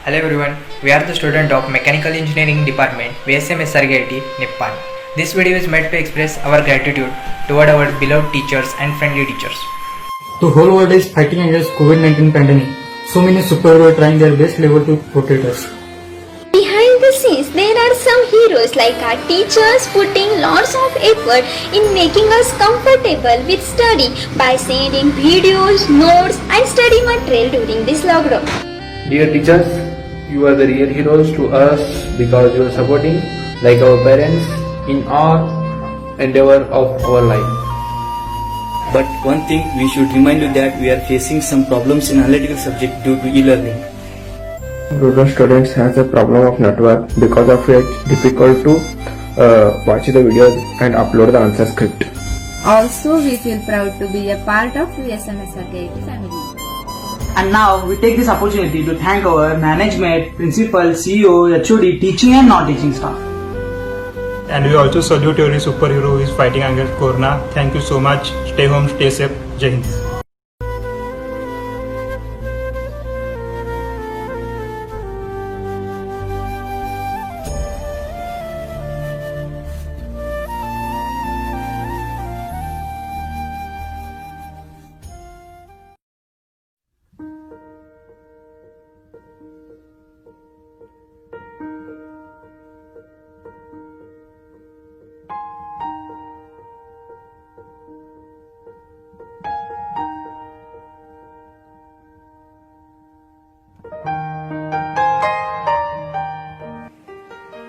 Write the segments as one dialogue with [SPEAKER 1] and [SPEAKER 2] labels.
[SPEAKER 1] Hello everyone, we are the student of Mechanical Engineering Department, VSM SRKIT, Nippon. This video is meant to express our gratitude toward our beloved teachers and friendly teachers.
[SPEAKER 2] The whole world is fighting against COVID-19 pandemic. So many superheroes are trying their best level to protect us.
[SPEAKER 3] Behind the scenes, there are some heroes like our teachers putting lots of effort in making us comfortable with study by sending videos, notes and study material during this lockdown.
[SPEAKER 4] Dear teachers, you are the real heroes to us because you are supporting like our parents in all endeavor of our life.
[SPEAKER 5] But one thing we should remind you that we are facing some problems in analytical subject due to e-learning.
[SPEAKER 6] Rural students has a problem of network, because of it difficult to watch the videos and upload the answer script.
[SPEAKER 7] Also, we feel proud to be a part of VSM SRKIT family.
[SPEAKER 8] And now we take this opportunity to thank our management, principal, CEO, HOD, teaching and non-teaching staff.
[SPEAKER 9] And we also salute every superhero who is fighting against Corona. Thank you so much. Stay home, stay safe. Jai Hind.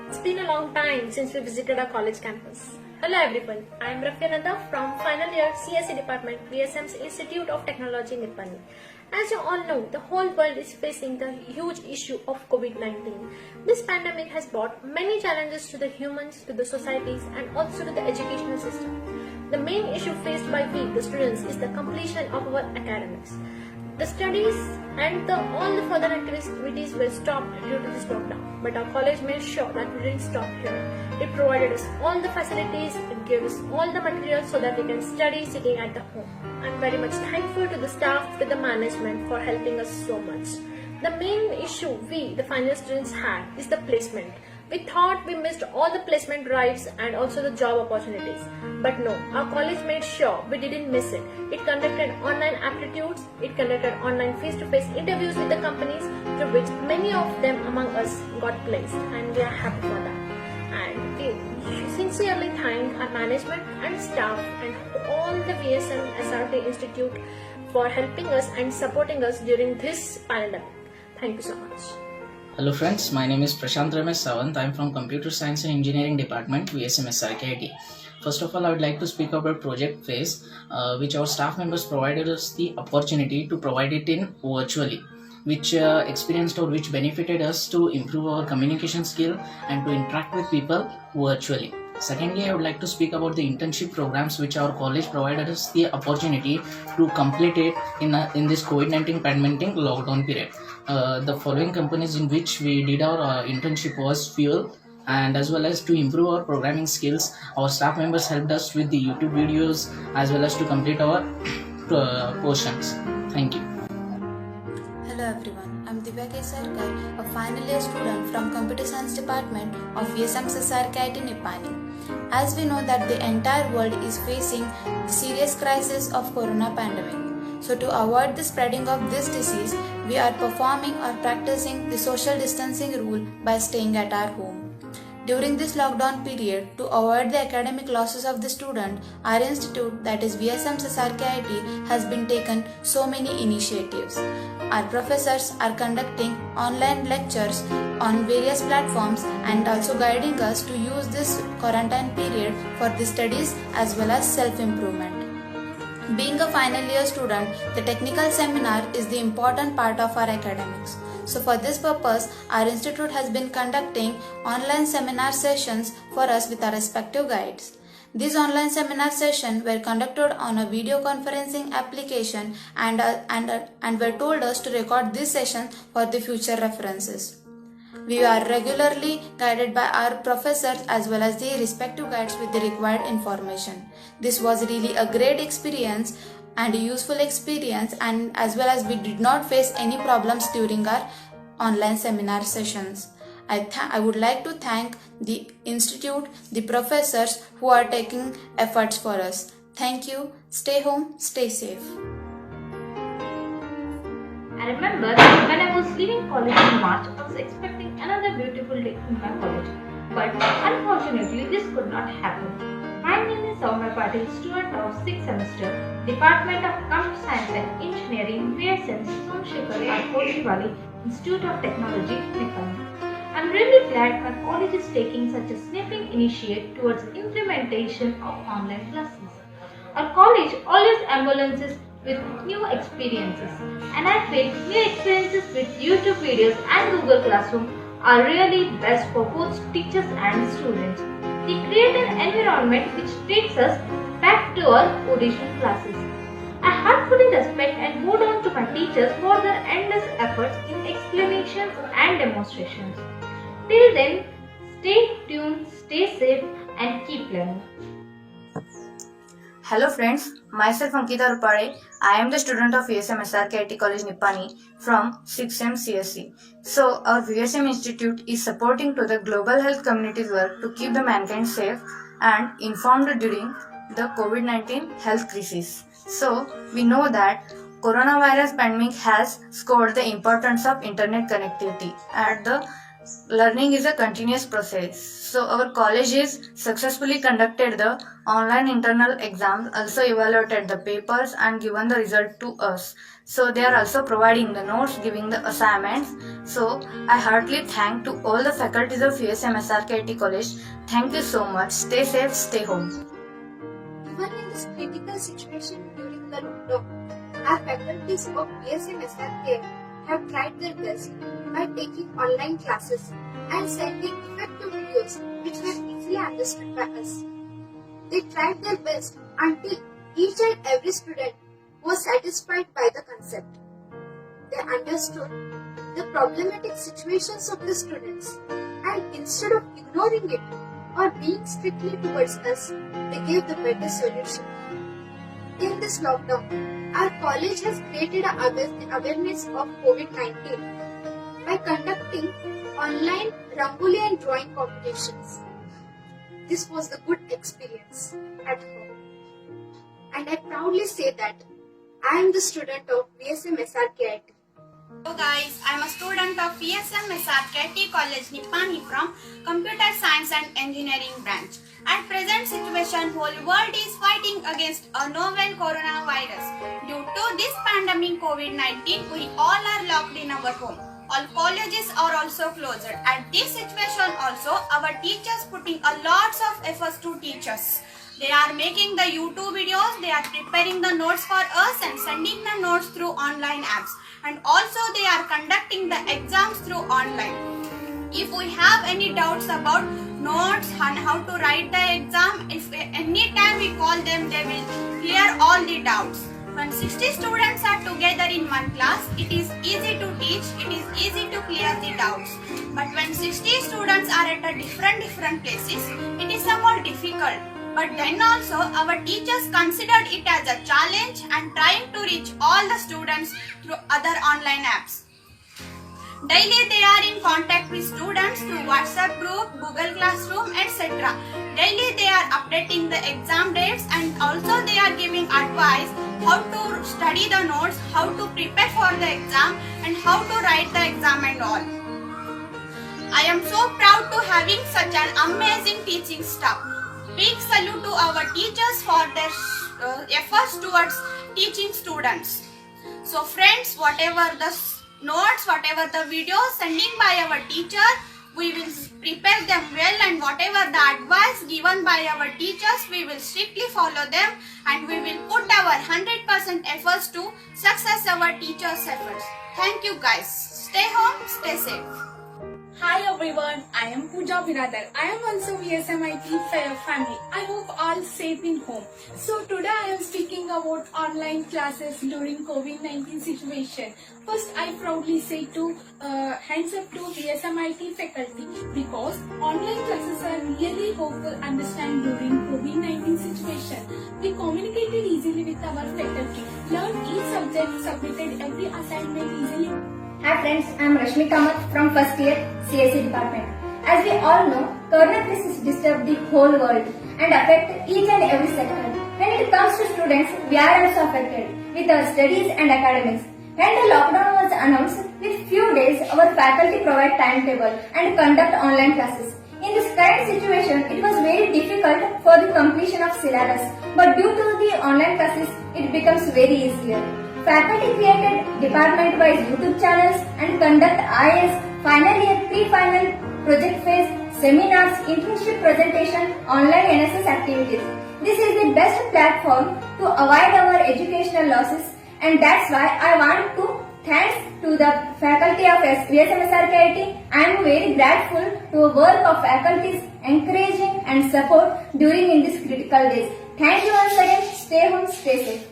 [SPEAKER 10] It's been a long time since we visited our college campus. Hello everyone, I am Rafyananda from final year CSE department, VSM's Institute of Technology, Nippani. As you all know, the whole world is facing the huge issue of COVID-19. This pandemic has brought many challenges to the humans, to the societies and also to the educational system. The main issue faced by we, the students, is the completion of our academics. The studies and all the further activities were stopped due to this lockdown, but our college made sure that we didn't stop here. It provided us all the facilities, it gave us all the materials so that we can study sitting at the home. I'm very much thankful to the staff, to the management for helping us so much. The main issue we, the final students, had is the placement. We thought we missed all the placement drives and also the job opportunities. But no, our college made sure we didn't miss it. It conducted online aptitudes, it conducted online face-to-face interviews with the companies, through which many of them among us got placed, and we are happy for that. And we sincerely thank our management and staff and all the VSM SRK Institute for helping us and supporting us during this pandemic. Thank you so much.
[SPEAKER 11] Hello friends, my name is Prashant Ramesh Sawant. I am from Computer Science and Engineering Department, VSM SRKIT. First of all, I would like to speak about project phase, which our staff members provided us the opportunity to provide it in virtually, which experienced or which benefited us to improve our communication skill and to interact with people virtually. Secondly, I would like to speak about the internship programs which our college provided us the opportunity to complete it in this COVID-19 pandemic lockdown period. The following companies in which we did our internship was Fuel, and as well as to improve our programming skills, our staff members helped us with the YouTube videos as well as to complete our portions. Thank you.
[SPEAKER 12] Hello everyone, I'm Divya K. Sarkar, a final year student from Computer Science Department of VSM SRKIT Nippani. As we know that the entire world is facing the serious crisis of Corona pandemic. So to avoid the spreading of this disease, we are performing or practicing the social distancing rule by staying at our home. During this lockdown period, to avoid the academic losses of the student, our institute, that is VSM SRKIT, has been taken so many initiatives. Our professors are conducting online lectures on various platforms and also guiding us to use this quarantine period for the studies as well as self-improvement. Being a final year student, the technical seminar is the important part of our academics. So for this purpose, our institute has been conducting online seminar sessions for us with our respective guides. These online seminar sessions were conducted on a video conferencing application and were told us to record this session for the future references. We are regularly guided by our professors as well as the respective guides with the required information. This was really a great experience and a useful experience, and as well as we did not face any problems during our online seminar sessions. I would like to thank the institute, the professors who are taking efforts for us. Thank you. Stay home, stay safe.
[SPEAKER 10] I remember when I was leaving college in March, I was expecting another beautiful day in my college. But unfortunately, this could not happen. My name is Soumya Patil, student of 6th semester, Department of Computer Science and Engineering, VSM Somashekar Kochivali, Institute of Technology, Nippani. I am really glad my college is taking such a sniffing initiative towards implementation of online classes. Our college always ambulances with new experiences, and I feel new experiences with YouTube videos and Google Classroom are really best for both teachers and students. They create an environment which takes us back to our original classes. I heartfully respect and bow down to my teachers for their endless efforts in explanations and demonstrations. Till then, stay tuned, stay safe, and keep learning.
[SPEAKER 13] Hello friends, myself Ankita Rupare. I am the student of VSM SRK College Nippani from 6th CSE. So our VSM Institute is supporting to the global health community's work to keep the mankind safe and informed during the COVID-19 health crisis. So we know that coronavirus pandemic has scored the importance of internet connectivity and the learning is a continuous process. So our college is successfully conducted the online internal exams, also evaluated the papers and given the result to us. So they are also providing the notes, giving the assignments. So I heartily thank to all the faculties of VSM SRK College. Thank you so much. Stay safe, stay home.
[SPEAKER 3] Even in this critical situation during the lockdown, our faculties of VSM SRK have tried their best by taking online classes and sending effective videos which were easily understood by us. They tried their best until each and every student was satisfied by the concept. They understood the problematic situations of the students, and instead of ignoring it or being strictly towards us, they gave the better solution. In this lockdown, our college has created an awareness of COVID-19 by conducting online Rangoli and drawing competitions. This was the good experience at home. And I proudly say that I am the student of VSM SRK.
[SPEAKER 14] Hello guys, I am a student of VSM SRK College Nippani from Computer Science and Engineering branch. At present situation, whole world is fighting against a novel coronavirus. Due to this pandemic COVID-19, we all are locked in our home. All colleges are also closed. At this situation also, our teachers putting a lots of efforts to teach us. They are making the YouTube videos, they are preparing the notes for us and sending the notes through online apps. And also they are conducting the exams through online. If we have any doubts about notes and how to write the exam, if any time we call them, they will clear all the doubts. When 60 students are together in one class, it is easy to teach, it is easy to clear the doubts. But when 60 students are at a different places, it is somewhat difficult. But then also our teachers considered it as a challenge and trying to reach all the students through other online apps. Daily they are in contact with students through WhatsApp group, Google Classroom, etc. Daily they are updating the exam dates and also they are giving advice how to study the notes, how to prepare for the exam and how to write the exam and all. I am so proud to having such an amazing teaching staff. Big salute to our teachers for their efforts towards teaching students. So friends, whatever the notes, whatever the videos sending by our teacher, we will prepare them well, and whatever the advice given by our teachers, we will strictly follow them and we will put our 100% efforts to success our teachers' efforts. Thank you guys. Stay home, stay safe.
[SPEAKER 15] Hi everyone, I am Pooja Biradar. I am also VSMIT family. I hope all safe in home. So today I am speaking about online classes during COVID-19 situation. First, I proudly say to hands up to VSMIT faculty because online classes are really helpful understand during COVID-19 situation. We communicated easily with our faculty, learned each subject, submitted every assignment easily,
[SPEAKER 16] Hi friends, I am Rashmi Kamath from first year CSE department. As we all know, corona crisis disturbed the whole world and affect each and every sector. When it comes to students, we are also affected with our studies and academics. When the lockdown was announced, with few days our faculty provide timetable and conduct online classes. In this current situation, it was very difficult for the completion of syllabus, but due to the online classes, it becomes very easier. Faculty created department-wise YouTube channels and conduct IS, final year, pre-final, project phase, seminars, internship presentation, online NSS activities. This is the best platform to avoid our educational losses, and that's why I want to thanks to the faculty of VSMSRKIT. I am very grateful to the work of faculties encouraging and support during in these critical days. Thank you once again. Stay home, stay safe.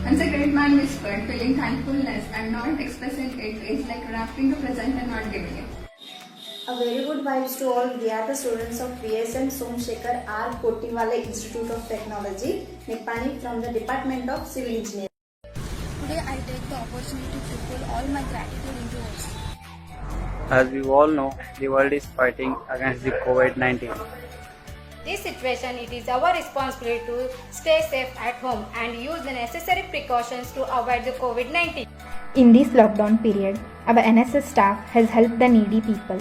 [SPEAKER 7] Once a great man whispered, feeling thankfulness and not expressing it is like wrapping a present and not giving it.
[SPEAKER 17] A very good vibes to all. We are the students of VSM Somsekhar R. Kotiwale Institute of Technology, Nippani from the Department of Civil Engineering.
[SPEAKER 18] Today I take the opportunity to put all my gratitude into words.
[SPEAKER 19] As we all know, the world is fighting against the COVID-19.
[SPEAKER 20] This situation, it is our responsibility to stay safe at home and use the necessary precautions to avoid the COVID-19.
[SPEAKER 21] In this lockdown period, our NSS staff has helped the needy people.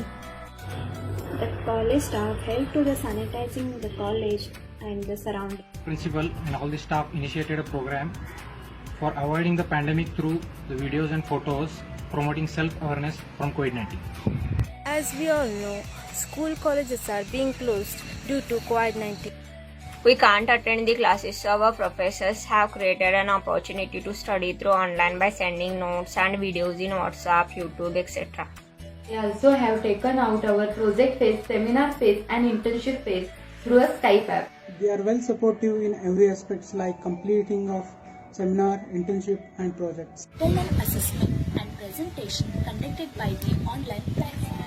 [SPEAKER 22] The college staff helped to the sanitizing the college and the surroundings.
[SPEAKER 23] Principal and all the staff initiated a program for avoiding the pandemic through the videos and photos promoting self-awareness from COVID-19.
[SPEAKER 22] As we all know, school colleges are being closed due to COVID-19.
[SPEAKER 20] We can't attend the classes, so our professors have created an opportunity to study through online by sending notes and videos in WhatsApp, YouTube, etc.
[SPEAKER 24] We also have taken out our project phase, seminar phase and internship phase through a Skype app.
[SPEAKER 25] They are well supportive in every aspects like completing of seminar, internship and projects.
[SPEAKER 18] Online assessment and presentation conducted by the online platform.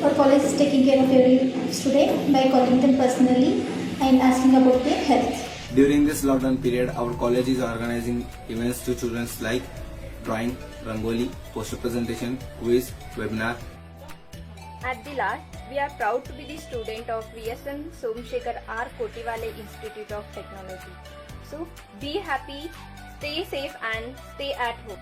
[SPEAKER 26] Our college is taking care of every student by calling them personally and asking about their health.
[SPEAKER 27] During this lockdown period, our college is organizing events to children like drawing, rangoli, poster presentation, quiz, webinar.
[SPEAKER 20] At the last, we are proud to be the student of VSM Somsekhar R. Kotiwale Institute of Technology. So, be happy, stay safe and stay at home.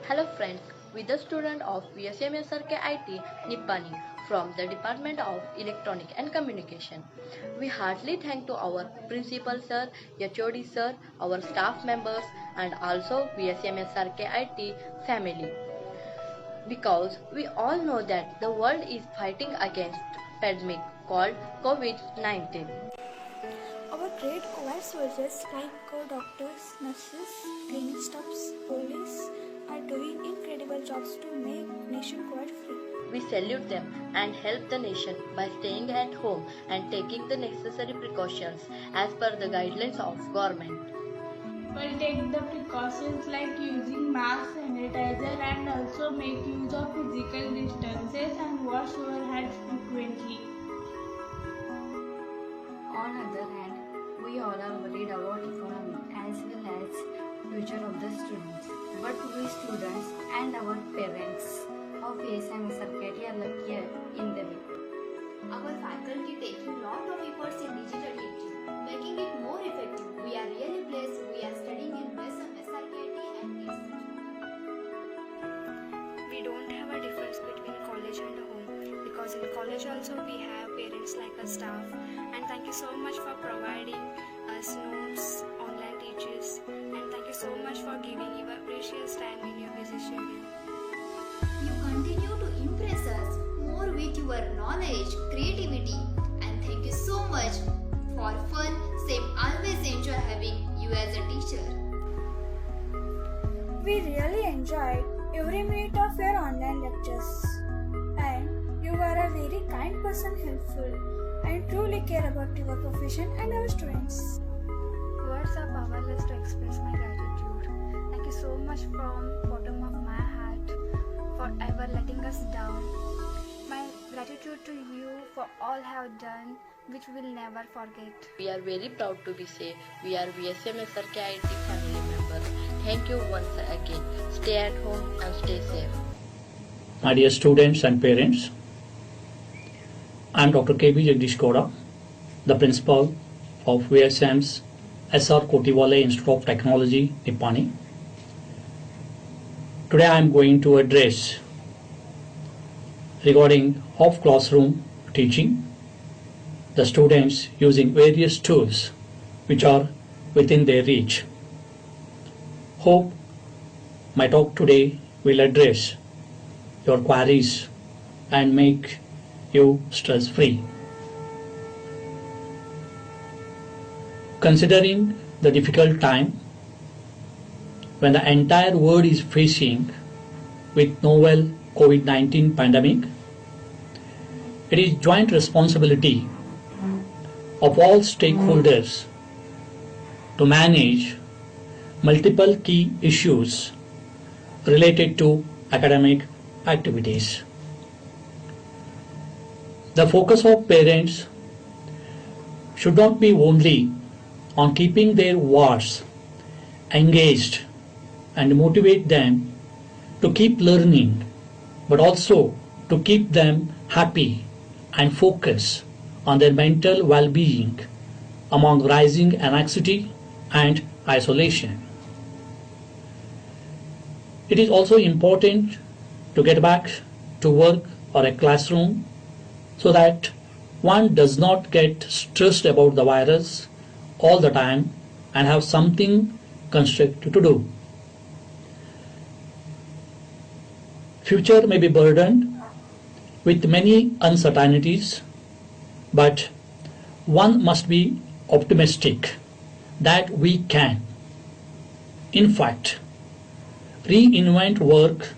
[SPEAKER 28] Hello friends, with the student of VSM SRKIT Nippani from the Department of Electronic and Communication. We heartily thank to our Principal Sir, HOD Sir, our staff members and also VSM SRKIT family. Because we all know that the world is fighting against pandemic called COVID-19.
[SPEAKER 18] Our great COVID soldiers like doctors, nurses, clinic staffs, police are doing incredible jobs to make nation COVID free.
[SPEAKER 28] We salute them and help the nation by staying at home and taking the necessary precautions as per the guidelines of government.
[SPEAKER 15] We'll take the precautions like using mask, sanitizer and also make use of physical distances and wash our hands frequently.
[SPEAKER 29] On the other hand, we all are worried about economy as well as future of the students. But we students and our parents of VSM SRKIT are luckier in the way.
[SPEAKER 3] Our faculty taking lot of efforts in digital teaching, making it more effective. We are really blessed. We are studying in VSM SRKIT and its.
[SPEAKER 22] We don't have a difference between college and home because in college also we have parents like a staff, and thank you so much for providing us notes, online teachers, and thank you you so much for giving your precious time in your busy schedule.
[SPEAKER 26] You continue to impress us more with your knowledge, creativity, and thank you so much for fun. Same, always enjoy having you as a teacher.
[SPEAKER 18] We really enjoyed every minute of your online lectures. And you are a very kind person, helpful, and truly care about your profession and our students.
[SPEAKER 22] Words are powerless to express my gratitude. Thank you so much from bottom of my heart for ever letting us down. My gratitude to you for all have done, which we'll never forget.
[SPEAKER 28] We are very proud to be say we are VSM SRK IT family members. Thank you once again. Stay at home and stay safe.
[SPEAKER 1] My dear students and parents, I am Dr. KB Jagdish Koda, the principal of VSM's SR Kotiwale Institute of Technology, Nippani. Today I am going to address regarding off-classroom teaching, the students using various tools which are within their reach. Hope my talk today will address your queries and make you stress-free. Considering the difficult time when the entire world is facing with novel COVID-19 pandemic, it is joint responsibility of all stakeholders to manage multiple key issues related to academic activities. The focus of parents should not be only on keeping their wards engaged and motivate them to keep learning, but also to keep them happy and focus on their mental well-being among rising anxiety and isolation. It is also important to get back to work or a classroom so that one does not get stressed about the virus all the time and have something constructive to do. Future may be burdened with many uncertainties, but one must be optimistic that we can, in fact, reinvent work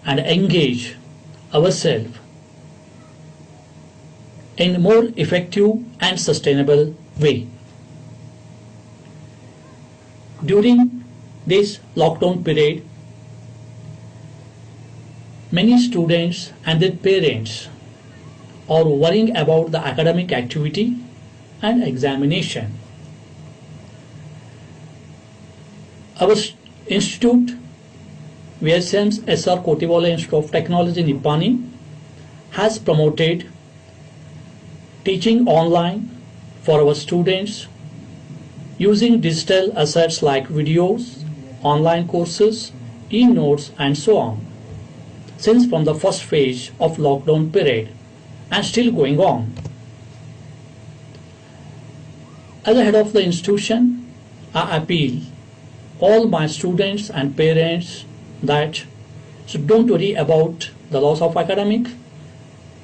[SPEAKER 1] and engage ourselves in a more effective and sustainable way. During this lockdown period, many students and their parents are worrying about the academic activity and examination. Our institute, VSM's SR Kotiwale Institute of Technology, Nippani, has promoted teaching online for our students using digital assets like videos, online courses, e-notes, and so on, since from the first phase of lockdown period and still going on. As a head of the institution, I appeal all my students and parents that don't worry about the loss of academic,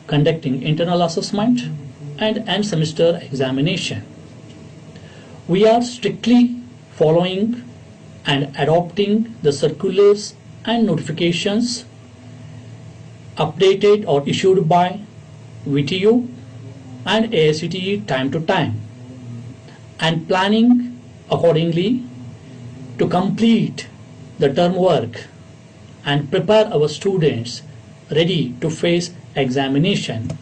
[SPEAKER 1] conducting internal assessment and end semester examination. We are strictly following and adopting the circulars and notifications updated or issued by VTU and AICTE time to time, and planning accordingly to complete the term work and prepare our students ready to face examination.